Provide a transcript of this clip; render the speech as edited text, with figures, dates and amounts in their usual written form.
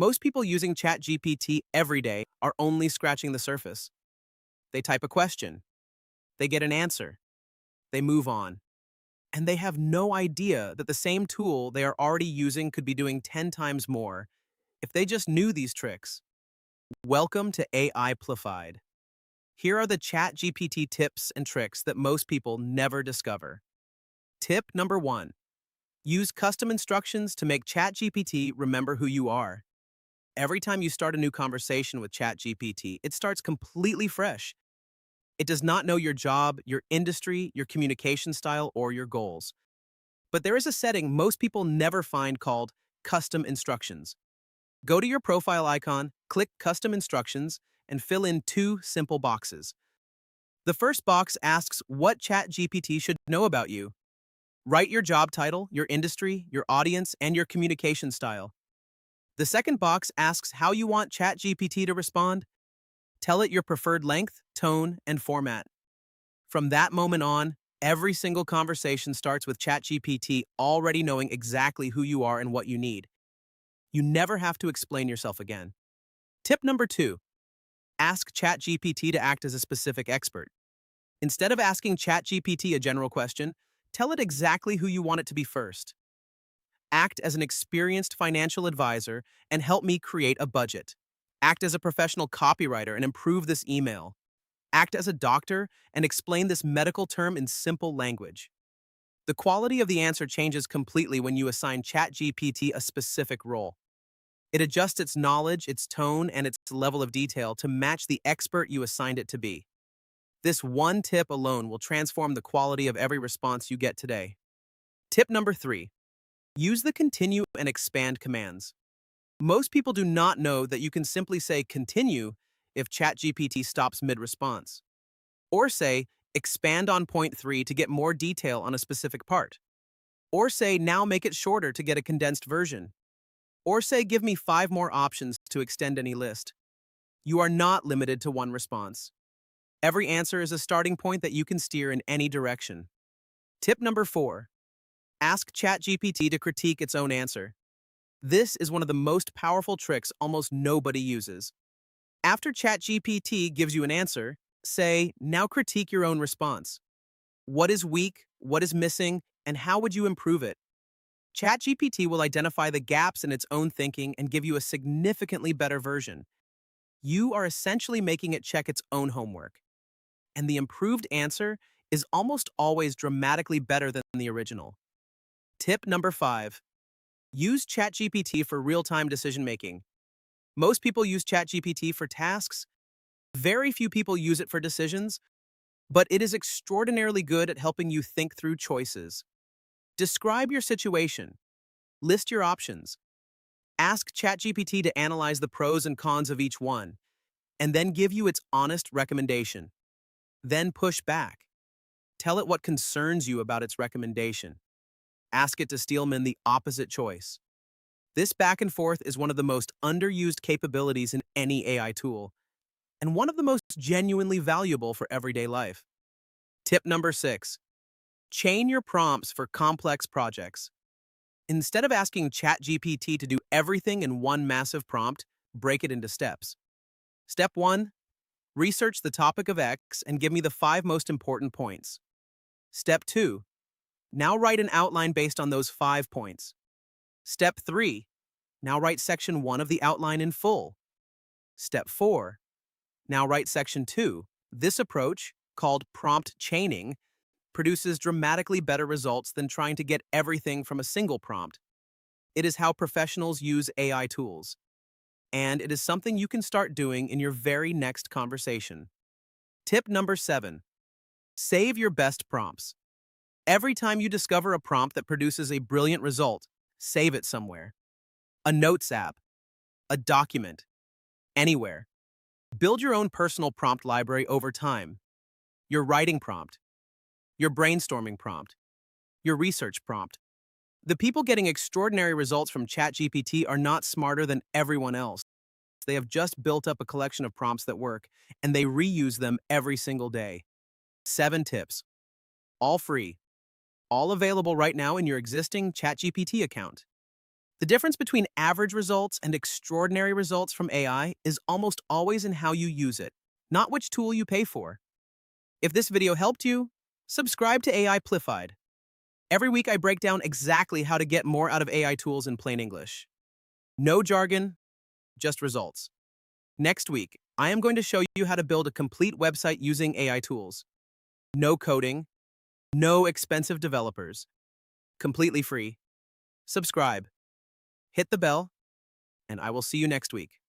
Most people using ChatGPT every day are only scratching the surface. They type a question, they get an answer, they move on, and they have no idea that the same tool they are already using could be doing 10 times more if they just knew these tricks. Welcome to AIplified. Here are the ChatGPT tips and tricks that most people never discover. Tip number 1. Use custom instructions to make ChatGPT remember who you are. Every time you start a new conversation with ChatGPT, it starts completely fresh. It does not know your job, your industry, your communication style, or your goals. But there is a setting most people never find called custom instructions. Go to your profile icon, click Custom Instructions, and fill in two simple boxes. The first box asks what ChatGPT should know about you. Write your job title, your industry, your audience, and your communication style. The second box asks how you want ChatGPT to respond. Tell it your preferred length, tone, and format. From that moment on, every single conversation starts with ChatGPT already knowing exactly who you are and what you need. You never have to explain yourself again. Tip number 2. Ask ChatGPT to act as a specific expert. Instead of asking ChatGPT a general question, tell it exactly who you want it to be first. Act as an experienced financial advisor and help me create a budget. Act as a professional copywriter and improve this email. Act as a doctor and explain this medical term in simple language. The quality of the answer changes completely when you assign ChatGPT a specific role. It adjusts its knowledge, its tone, and its level of detail to match the expert you assigned it to be. This one tip alone will transform the quality of every response you get today. Tip number 3. Use the continue and expand commands. Most people do not know that you can simply say continue if ChatGPT stops mid-response. Or say expand on point 3 to get more detail on a specific part. Or say now make it shorter to get a condensed version. Or say give me 5 more options to extend any list. You are not limited to one response. Every answer is a starting point that you can steer in any direction. Tip number 4. Ask ChatGPT to critique its own answer. This is one of the most powerful tricks almost nobody uses. After ChatGPT gives you an answer, say, now critique your own response. What is weak, what is missing, and how would you improve it? ChatGPT will identify the gaps in its own thinking and give you a significantly better version. You are essentially making it check its own homework. And the improved answer is almost always dramatically better than the original. Tip number 5. Use ChatGPT for real-time decision-making. Most people use ChatGPT for tasks. Very few people use it for decisions, but it is extraordinarily good at helping you think through choices. Describe your situation. List your options. Ask ChatGPT to analyze the pros and cons of each one, and then give you its honest recommendation. Then push back. Tell it what concerns you about its recommendation. Ask it to steelman the opposite choice. This back and forth is one of the most underused capabilities in any AI tool, and one of the most genuinely valuable for everyday life. Tip number 6. Chain your prompts for complex projects. Instead of asking ChatGPT to do everything in one massive prompt, break it into steps. Step 1. Research the topic of X and give me the 5 most important points. Step 2. Now write an outline based on those 5 points. Step 3. Now write section 1 of the outline in full. Step 4. Now write section 2. This approach, called prompt chaining, produces dramatically better results than trying to get everything from a single prompt. It is how professionals use AI tools. And it is something you can start doing in your very next conversation. Tip number 7. Save your best prompts. Every time you discover a prompt that produces a brilliant result, save it somewhere. A notes app, a document, anywhere. Build your own personal prompt library over time. Your writing prompt, your brainstorming prompt, your research prompt. The people getting extraordinary results from ChatGPT are not smarter than everyone else. They have just built up a collection of prompts that work, and they reuse them every single day. 7 tips. All free. All available right now in your existing ChatGPT account. The difference between average results and extraordinary results from AI is almost always in how you use it, not which tool you pay for. If this video helped you, subscribe to AIplified. Every week I break down exactly how to get more out of AI tools in plain English. No jargon, just results. Next week, I am going to show you how to build a complete website using AI tools. No coding, no expensive developers. Completely free. Subscribe. Hit the bell, and I will see you next week.